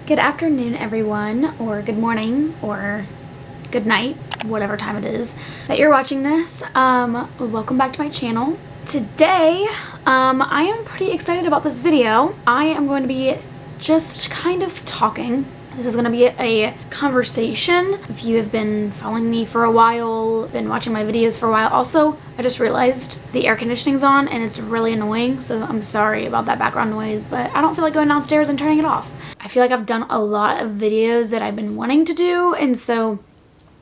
Good afternoon, everyone, or good morning, or good night, whatever time it is that you're watching this. Welcome back to my channel. Today, I am pretty excited about this video. I am going to be just kind of talking. This is going to be a conversation. If you have been following me for a while, been watching my videos for a while. Also, I just realized the air conditioning's on and it's really annoying, so I'm sorry about that background noise, but I don't feel like going downstairs and turning it off. I feel like I've done a lot of videos that I've been wanting to do, and so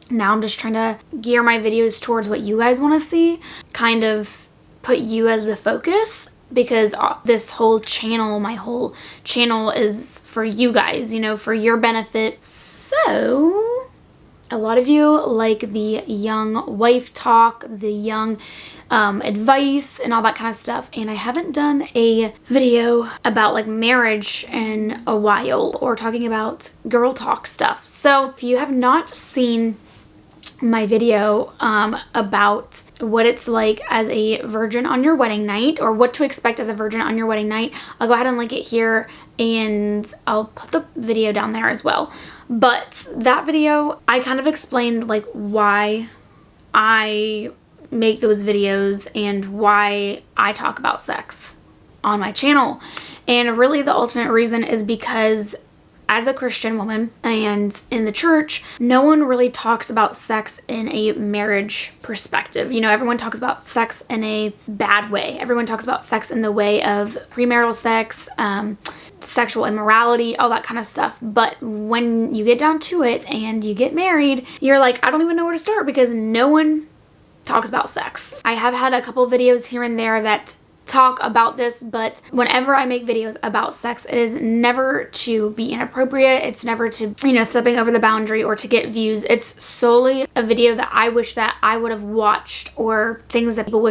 now I'm just trying to gear my videos towards what you guys want to see, kind of put you as the focus, because this whole channel, my whole channel is for you guys, you know, for your benefit. So a lot of you like the young wife talk, the young advice and all that kind of stuff, and I haven't done a video about like marriage in a while, or talking about girl talk stuff. So if you have not seen my video about what it's like as a virgin on your wedding night, or what to expect as a virgin on your wedding night, I'll go ahead and link it here, and I'll put the video down there as well. But that video, I kind of explained like why I make those videos and why I talk about sex on my channel. And really the ultimate reason is because as a Christian woman and in the church, no one really talks about sex in a marriage perspective. You know, everyone talks about sex in a bad way. Everyone talks about sex in the way of premarital sex, sexual immorality, all that kind of stuff. But when you get down to it and you get married, you're like, I don't even know where to start, because no one talks about sex. I have had a couple videos here and there that talk about this, but whenever I make videos about sex, it is never to be inappropriate. It's never to, you know, stepping over the boundary or to get views. It's solely a video that I wish that I would have watched, or things that people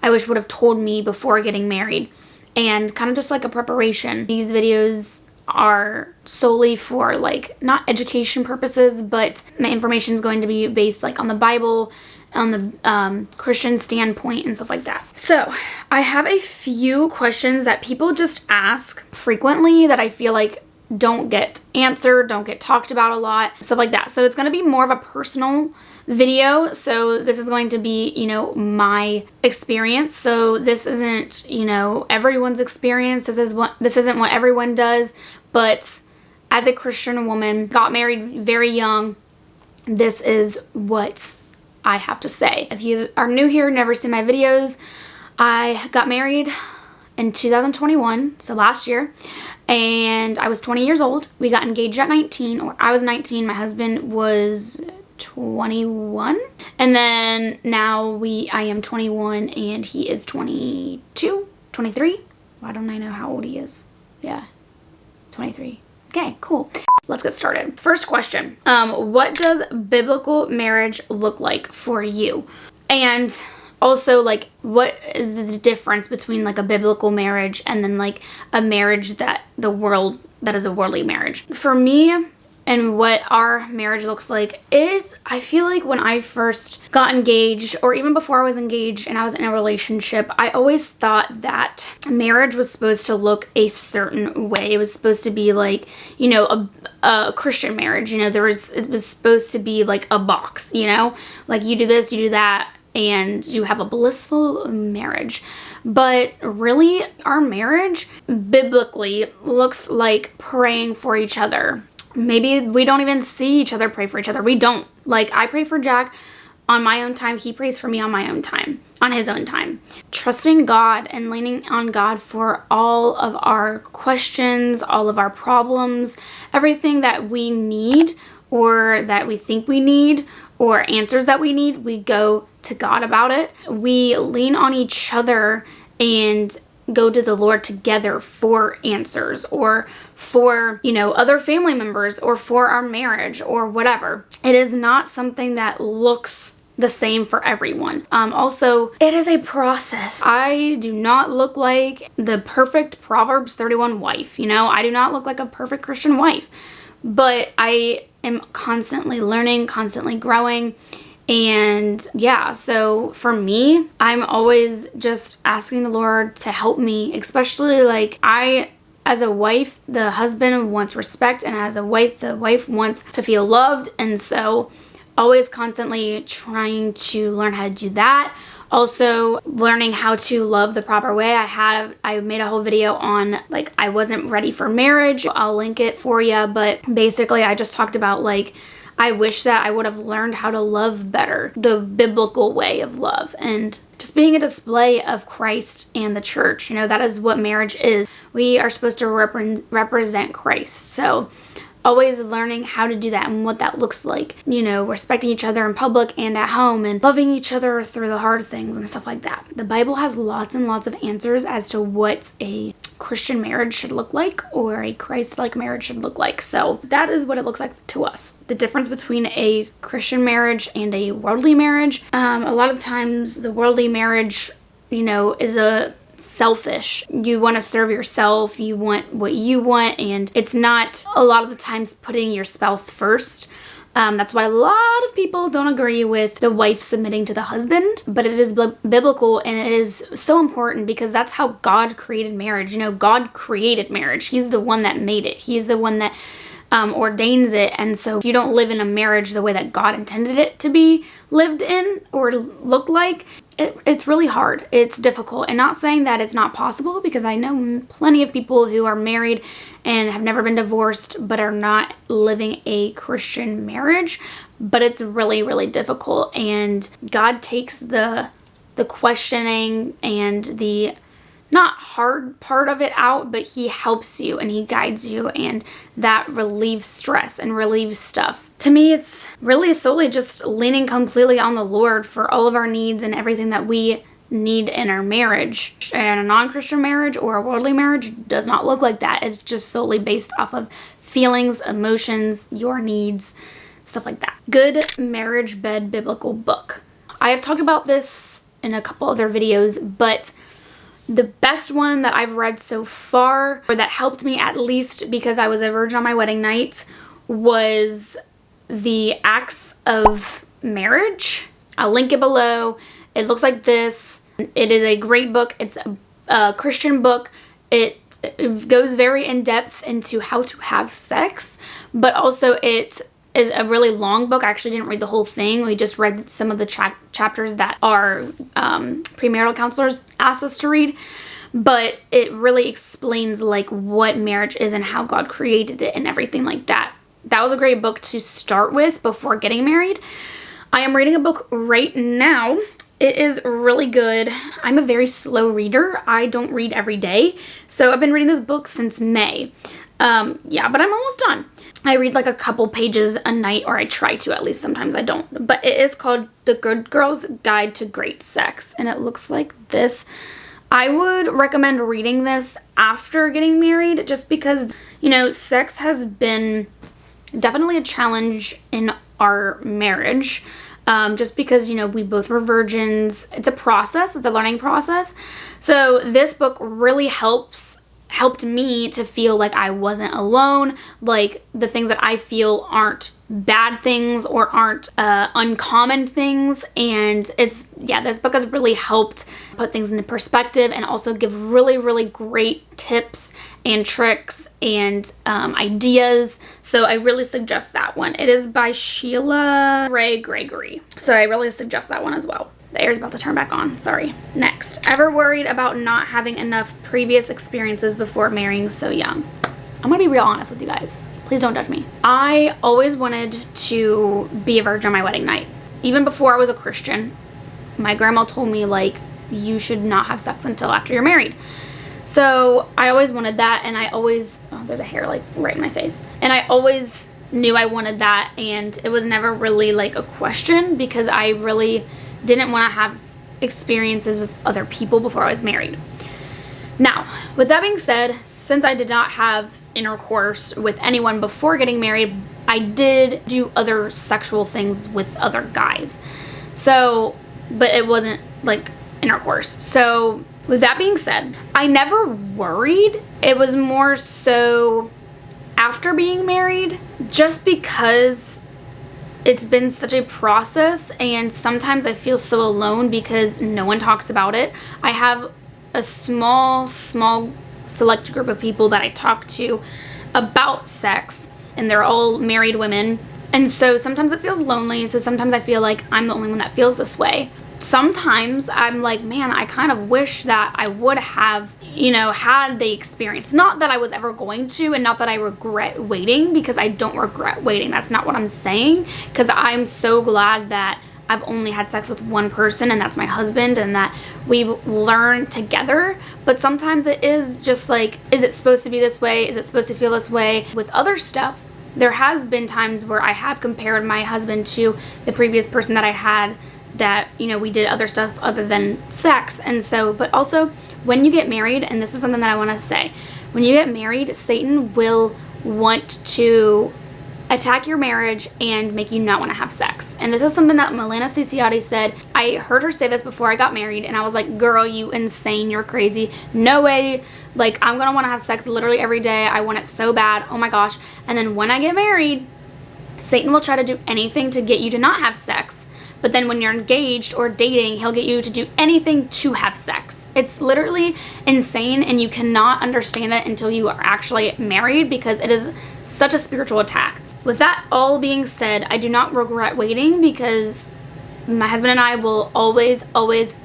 I wish would have told me before getting married, and kind of just like a preparation. These videos are solely for like not education purposes, but my information is going to be based like on the Bible, on the Christian standpoint and stuff like that. So I have a few questions that people just ask frequently that I feel like don't get answered, don't get talked about a lot, stuff like that. So it's going to be more of a personal video. So this is going to be, you know, my experience. So this isn't, you know, everyone's experience. This isn't what everyone does, but as a Christian woman, got married very young, this is what I have to say. If you are new here, never seen my videos, I got married in 2021, so last year, and I was 20 years old. We got engaged at 19, or I was 19, my husband was 21, and then now I am 21 and he is 22, 23. Why don't I know how old he is? Yeah, 23. Okay, cool. Let's get started. First question. What does biblical marriage look like for you? And also, like, what is the difference between like a biblical marriage and then like a marriage that is a worldly marriage? For me, and what our marriage looks like, I feel like when I first got engaged, or even before I was engaged and I was in a relationship, I always thought that marriage was supposed to look a certain way. It was supposed to be like, you know, a Christian marriage, you know, it was supposed to be like a box, you know, like you do this, you do that, and you have a blissful marriage. But really, our marriage biblically looks like praying for each other. Maybe we don't even see each other pray for each other. We don't. Like, I pray for Jack on my own time. He prays for me on my own time, on his own time. Trusting God and leaning on God for all of our questions, all of our problems, everything that we need, or that we think we need, or answers that we need, we go to God about it. We lean on each other and go to the Lord together for answers, or for, you know, other family members, or for our marriage, or whatever. It is not something that looks the same for everyone. Also, it is a process. I do not look like the perfect Proverbs 31 wife, you know? I do not look like a perfect Christian wife, but I am constantly learning, constantly growing. And yeah, so for me, I'm always just asking the Lord to help me, especially like I As a wife, the husband wants respect, and as a wife, the wife wants to feel loved. And so always constantly trying to learn how to do that. Also learning how to love the proper way. I made a whole video on like I wasn't ready for marriage. I'll link it for you, but basically I just talked about like I wish that I would have learned how to love better, the biblical way of love, and just being a display of Christ and the church. You know, that is what marriage is. We are supposed to represent Christ. So always learning how to do that and what that looks like. You know, respecting each other in public and at home, and loving each other through the hard things and stuff like that. The Bible has lots and lots of answers as to what a Christian marriage should look like, or a Christ-like marriage should look like. So that is what it looks like to us. The difference between a Christian marriage and a worldly marriage. A lot of times the worldly marriage, you know, is a selfish. You want to serve yourself, you want what you want, and it's not a lot of the times putting your spouse first. That's why a lot of people don't agree with the wife submitting to the husband, but it is biblical, and it is so important because that's how God created marriage. You know, God created marriage. He's the one that made it. He's the one that ordains it. And so if you don't live in a marriage the way that God intended it to be lived in or look like, it's really hard. It's difficult. And not saying that it's not possible, because I know plenty of people who are married and have never been divorced but are not living a Christian marriage. But it's really, really difficult. And God takes the questioning and the not hard part of it out, but he helps you and he guides you, and that relieves stress and relieves stuff. To me, it's really solely just leaning completely on the Lord for all of our needs and everything that we need in our marriage. And a non-Christian marriage or a worldly marriage does not look like that. It's just solely based off of feelings, emotions, your needs, stuff like that. Good Marriage Bed Biblical Book. I have talked about this in a couple other videos, but the best one that I've read so far, or that helped me at least because I was a virgin on my wedding night, was The Acts of Marriage. I'll link it below. It looks like this. It is a great book. It's a Christian book. It goes very in depth into how to have sex, but also it is a really long book. I actually didn't read the whole thing. We just read some of the chapters that our premarital counselors asked us to read. But it really explains like what marriage is and how God created it and everything like that. That was a great book to start with before getting married. I am reading a book right now. It is really good. I'm a very slow reader. I don't read every day. So I've been reading this book since May. Yeah, but I'm almost done. I read like a couple pages a night, or I try to at least. Sometimes I don't. But it is called The Good Girl's Guide to Great Sex. And it looks like this. I would recommend reading this after getting married, just because, you know, sex has been definitely a challenge in our marriage. Just because, you know, we both were virgins. It's a process. It's a learning process. So this book really helped me to feel like I wasn't alone, like the things that I feel aren't bad things or aren't uncommon things. And this book has really helped put things into perspective and also give really, really great tips and tricks and ideas. So I really suggest that one. It is by Sheila Ray Gregory. So I really suggest that one as well. The air's about to turn back on, sorry. Next, ever worried about not having enough previous experiences before marrying so young? I'm gonna be real honest with you guys. Please don't judge me. I always wanted to be a virgin on my wedding night. Even before I was a Christian, my grandma told me like, you should not have sex until after you're married. So I always wanted that, and I always, oh, there's a hair like right in my face. And I always knew I wanted that, and it was never really like a question because I really didn't want to have experiences with other people before I was married. Now, with that being said, since I did not have intercourse with anyone before getting married, I did do other sexual things with other guys. So, but it wasn't like intercourse. So, with that being said, I never worried. It was more so after being married, just because it's been such a process, and sometimes I feel so alone because no one talks about it. I have a small select group of people that I talk to about sex, and they're all married women. And so sometimes it feels lonely. So sometimes I feel like I'm the only one that feels this way. Sometimes I'm like, man, I kind of wish that I would have, you know, had the experience. Not that I was ever going to, and not that I regret waiting, because I don't regret waiting. That's not what I'm saying, because I'm so glad that I've only had sex with one person, and that's my husband, and that we learn together. But sometimes it is just like, is it supposed to be this way? Is it supposed to feel this way? With other stuff, there has been times where I have compared my husband to the previous person that I had, that, you know, we did other stuff other than sex. And so, but also when you get married, and this is something that I want to say, when you get married, Satan will want to attack your marriage and make you not want to have sex. And this is something that Milena Ciciotti said. I heard her say this before I got married, and I was like, girl, you insane, you're crazy. No way. Like, I'm gonna want to have sex literally every day. I want it so bad. Oh my gosh. And then when I get married, Satan will try to do anything to get you to not have sex. But then when you're engaged or dating, he'll get you to do anything to have sex. It's literally insane, and you cannot understand it until you are actually married, because it is such a spiritual attack. With that all being said, I do not regret waiting, because my husband and I will always,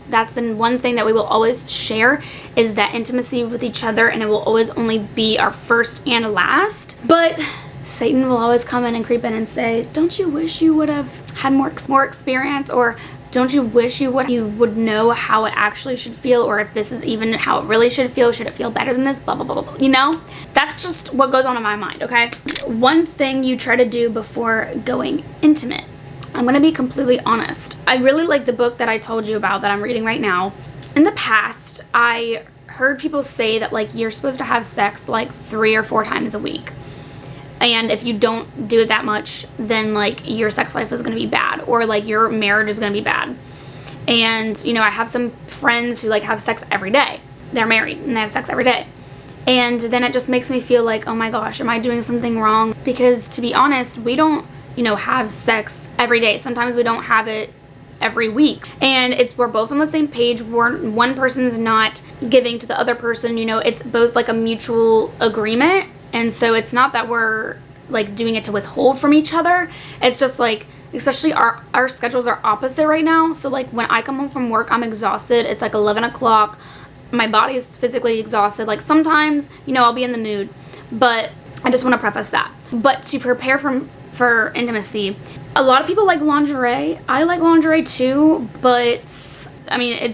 that's the one thing that we will always share, is that intimacy with each other, and it will always only be our first and last. But Satan will always come in and creep in and say, don't you wish you would have had more experience, or don't you wish you would know how it actually should feel, or if this is even how it really should it feel better than this, blah, blah, blah, blah. You know, that's just what goes on in my mind, okay? One thing you try to do before going intimate. I'm gonna be completely honest. I really like the book that I told you about that I'm reading right now. In the past, I heard people say that, like, you're supposed to have sex like 3 or 4 times a week. And if you don't do it that much, then, like, your sex life is going to be bad, or, like, your marriage is going to be bad. And, you know, I have some friends who, like, have sex every day. They're married and they have sex every day. And then it just makes me feel like, oh my gosh, am I doing something wrong? Because, to be honest, we don't, you know, have sex every day. Sometimes we don't have it every week. And we're both on the same page. One person's not giving to the other person, you know, it's both like a mutual agreement. And so it's not that we're, like, doing it to withhold from each other. It's just, like, especially our schedules are opposite right now. So, like, when I come home from work, I'm exhausted. It's like 11 o'clock. My body is physically exhausted. Like, sometimes, you know, I'll be in the mood. But I just want to preface that. But to prepare for intimacy, a lot of people like lingerie. I like lingerie too, but I mean, it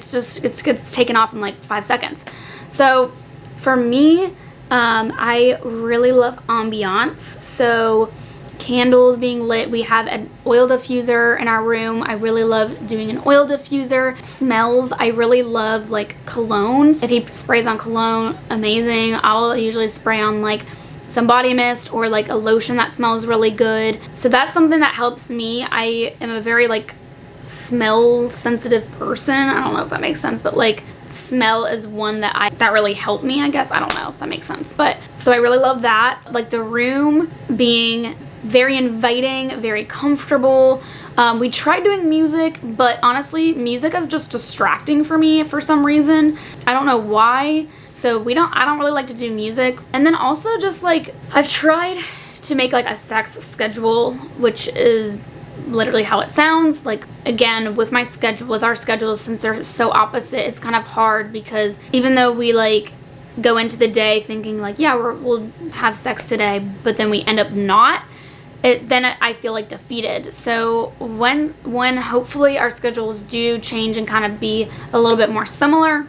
gets taken off in like 5 seconds. So for me, I really love ambiance. So candles being lit. We have an oil diffuser in our room. I really love doing an oil diffuser. Smells, I really love, like, colognes. If he sprays on cologne, amazing. I'll usually spray on, like, some body mist or, like, a lotion that smells really good. So that's something that helps me. I am a very, like, smell sensitive person. I don't know if that makes sense, but, like, smell is one that really helped me, I guess. I don't know if that makes sense. But so I really love that. Like, the room being very inviting, very comfortable. We tried doing music, but honestly, music is just distracting for me for some reason. I don't know why. So I don't really like to do music. And then also just, like, I've tried to make, like, a sex schedule, which is literally how it sounds. Like, again, with our schedules, since they're so opposite, it's kind of hard, because even though we, like, go into the day thinking, like, yeah, we'll have sex today, but then we end up not, then I feel, like, defeated. So when hopefully our schedules do change and kind of be a little bit more similar,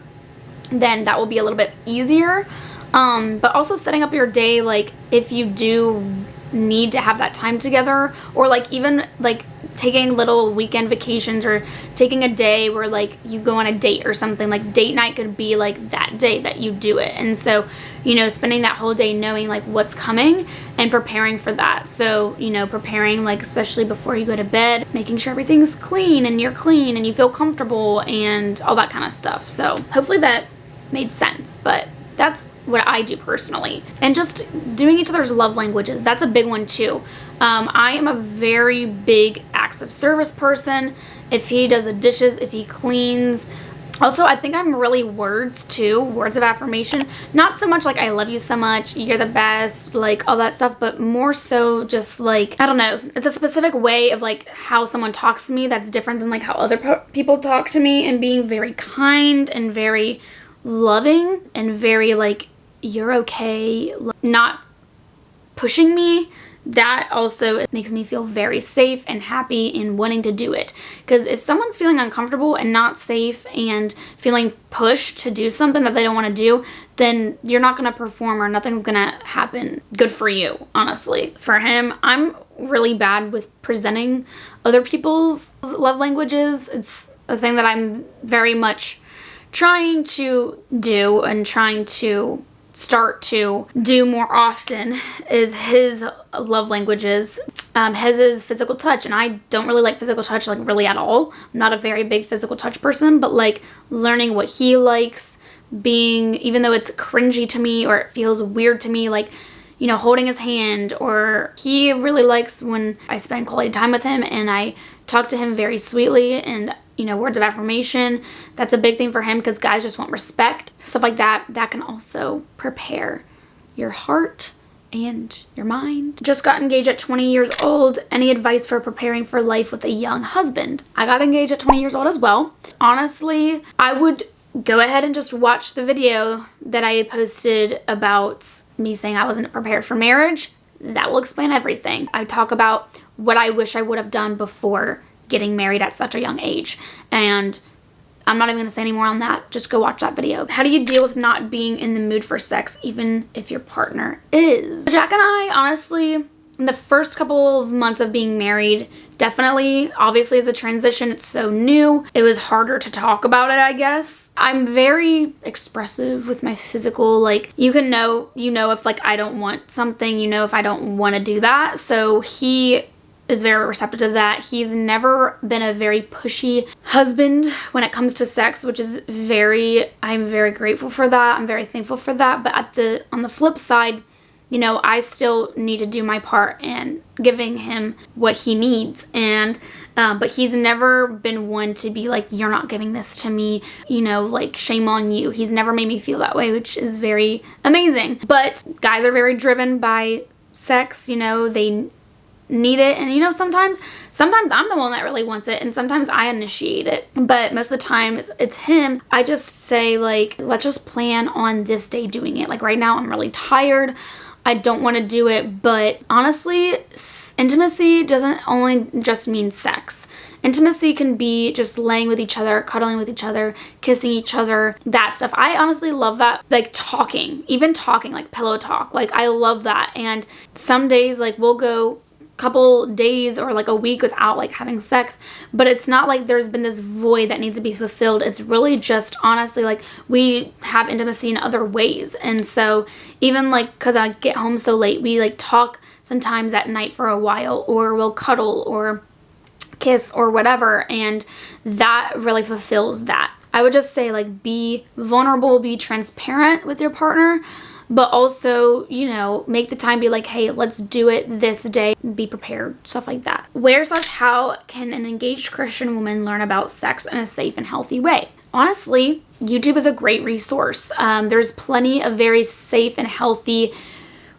then that will be a little bit easier. But also setting up your day, like, if you do need to have that time together, or, like, even, like, taking little weekend vacations, or taking a day where, like, you go on a date or something. Like, date night could be, like, that day that you do it. And so, you know, spending that whole day knowing, like, what's coming and preparing for that. So, you know, preparing, like, especially before you go to bed, making sure everything's clean and you're clean and you feel comfortable and all that kind of stuff. So hopefully that made sense, but that's what I do personally. And just doing each other's love languages, that's a big one too. I am a very big acts of service person. If he does the dishes, if he cleans, Also, I think I'm really words too, words of affirmation. Not so much like I love you so much, you're the best, like all that stuff, but more so just like, I don't know, it's a specific way of like how someone talks to me that's different than like how other people talk to me, and being very kind and very loving and very like, you're okay, not pushing me. That also makes me feel very safe and happy in wanting to do it. Because if someone's feeling uncomfortable and not safe and feeling pushed to do something that they don't want to do, then you're not going to perform, or nothing's going to happen good for you, honestly. For him, I'm really bad with presenting other people's love languages. It's a thing that I'm very much trying to do and trying to start to do more often. Is his love languages. His is physical touch, and I don't really like physical touch, like really at all. I'm not a very big physical touch person, but like learning what he likes, being, even though it's cringy to me or it feels weird to me, like, you know, holding his hand. Or he really likes when I spend quality time with him and I talk to him very sweetly, and you know, words of affirmation. That's a big thing for him, because guys just want respect. Stuff like that. That can also prepare your heart and your mind. Just got engaged at 20 years old. Any advice for preparing for life with a young husband? I got engaged at 20 years old as well. Honestly, I would go ahead and just watch the video that I posted about me saying I wasn't prepared for marriage. That will explain everything. I talk about what I wish I would have done before getting married at such a young age, and I'm not even going to say any more on that. Just go watch that video. How do you deal with not being in the mood for sex even if your partner is? Jack and I, honestly, in the first couple of months of being married, definitely, obviously as a transition, it's so new, it was harder to talk about it, I guess. I'm very expressive with my physical, like, you know if like I don't want something, you know if I don't want to do that. So he is very receptive to that. He's never been a very pushy husband when it comes to sex, which is I'm very grateful for that. I'm very thankful for that. But on the flip side, you know, I still need to do my part in giving him what he needs. And but he's never been one to be like, you're not giving this to me, you know, like, shame on you. He's never made me feel that way, which is very amazing. But guys are very driven by sex, you know, they need it, and you know, sometimes I'm the one that really wants it, and sometimes I initiate it, but most of the time it's him. I just say, like, let's just plan on this day doing it. Like, right now I'm really tired, I don't want to do it. But honestly, intimacy doesn't only just mean sex. Intimacy can be just laying with each other, cuddling with each other, kissing each other, that stuff. I honestly love that. Like, talking, like pillow talk, like, I love that. And some days, like, we'll go couple days or like a week without like having sex, but it's not like there's been this void that needs to be fulfilled. It's really just honestly like we have intimacy in other ways. And so even like, because I get home so late, we like talk sometimes at night for a while, or we'll cuddle or kiss or whatever, and that really fulfills that. I would just say, like, be vulnerable, be transparent with your partner, but also, you know, make the time, be like, hey, let's do it this day, be prepared, stuff like that. How can an engaged Christian woman learn about sex in a safe and healthy way? Honestly, YouTube is a great resource. There's plenty of very safe and healthy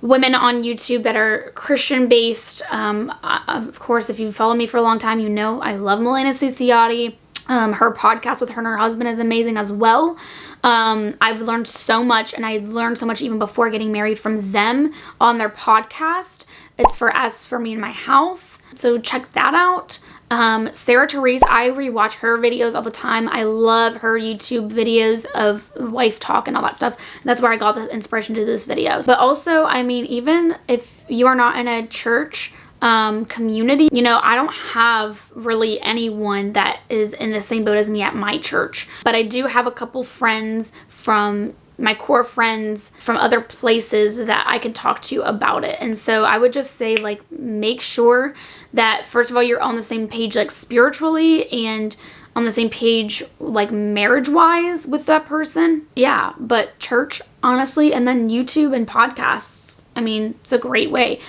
women on YouTube that are Christian based. Of course, if you follow me for a long time, you know I love Milena Ciciotti. Her podcast with her and her husband is amazing as well. I've learned so much, and I learned so much even before getting married from them on their podcast. It's for me and my house. So check that out. Therese, I rewatch her videos all the time. I love her YouTube videos of wife talk and all that stuff. That's where I got the inspiration to do this video. But also, I mean, even if you are not in a church community, you know, I don't have really anyone that is in the same boat as me at my church, but I do have a couple friends from my core friends from other places that I can talk to about it. And so I would just say, like, make sure that first of all you're on the same page, like, spiritually, and on the same page, like, marriage wise with that person. Yeah, but church, honestly, and then YouTube and podcasts. I mean, it's a great way.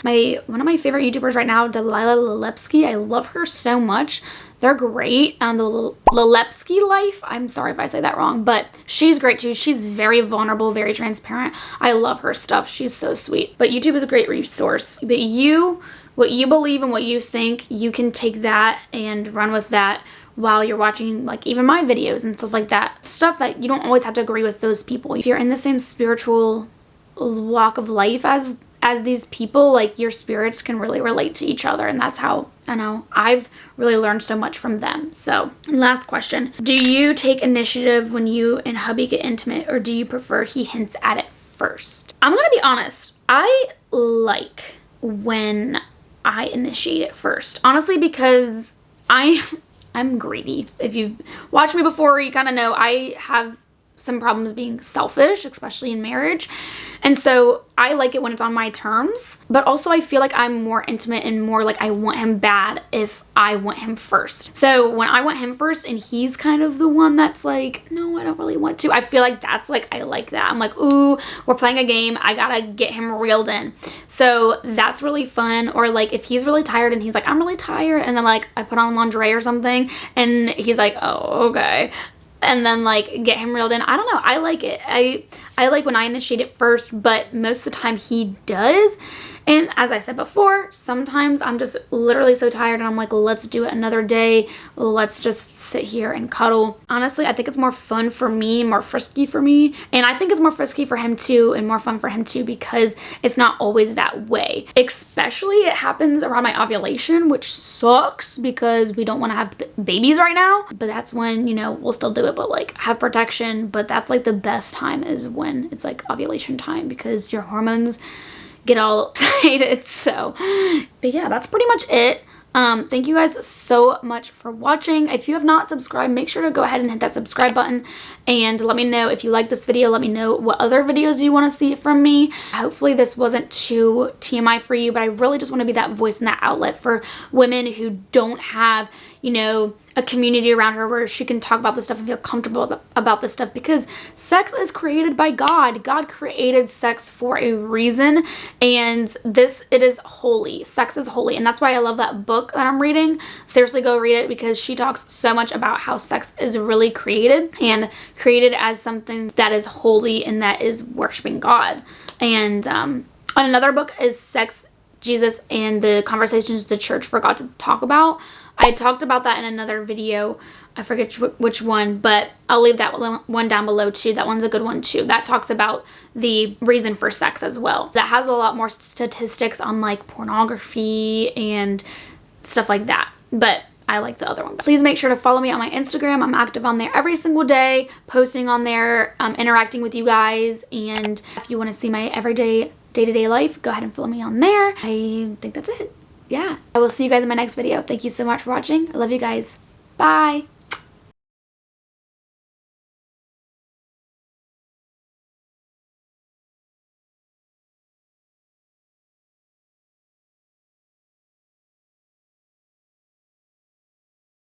One of my favorite YouTubers right now, Leoppkyslife, I love her so much. They're great. The Leoppkyslife, I'm sorry if I say that wrong, but she's great too. She's very vulnerable, very transparent. I love her stuff. She's so sweet. But YouTube is a great resource. But what you believe and what you think, you can take that and run with that while you're watching, like, even my videos and stuff like that. Stuff that you don't always have to agree with those people. If you're in the same spiritual walk of life as these people, like, your spirits can really relate to each other, and that's how I know I've really learned so much from them. So, last question. Do you take initiative when you and hubby get intimate, or do you prefer he hints at it first? I'm gonna be honest. I like when I initiate it first. Honestly, because I'm greedy. If you watched me before, you kind of know I have some problems being selfish, especially in marriage. And so I like it when it's on my terms, but also I feel like I'm more intimate and more like I want him bad if I want him first. So when I want him first and he's kind of the one that's like, no, I don't really want to, I feel like that's like, I like that. I'm like, ooh, we're playing a game. I gotta get him reeled in. So that's really fun. Or like if he's really tired and he's like, I'm really tired. And then like I put on lingerie or something and he's like, oh, okay. And then like get him reeled in. I don't know. I like it. I like when I initiate it first, but most of the time he does. And as I said before, sometimes I'm just literally so tired and I'm like, let's do it another day. Let's just sit here and cuddle. Honestly, I think it's more fun for me, more frisky for me. And I think it's more frisky for him too and more fun for him too because it's not always that way. Especially it happens around my ovulation, which sucks because we don't want to have babies right now. But that's when, you know, we'll still do it, but like have protection. But that's like the best time is when it's like ovulation time because your hormones get all excited. So, but yeah, that's pretty much it. Thank you guys so much for watching. If you have not subscribed, make sure to go ahead and hit that subscribe button and let me know if you like this video. Let me know what other videos you want to see from me. Hopefully this wasn't too TMI for you, but I really just want to be that voice and that outlet for women who don't have, you know, a community around her where she can talk about this stuff and feel comfortable about this stuff because sex is created by God. God created sex for a reason and it is holy. Sex is holy. And that's why I love that book that I'm reading. Seriously, go read it because she talks so much about how sex is really created and created as something that is holy and that is worshiping God. And another book is Sex, Jesus, and the Conversations the Church Forgot to Talk About. I talked about that in another video. I forget which one, but I'll leave that one down below too. That one's a good one too. That talks about the reason for sex as well. That has a lot more statistics on like pornography and stuff like that. But I like the other one. Please make sure to follow me on my Instagram. I'm active on there every single day, posting on there, interacting with you guys. And if you want to see my everyday day-to-day life, go ahead and follow me on there. I think that's it. Yeah. I will see you guys in my next video. Thank you so much for watching. I love you guys. Bye.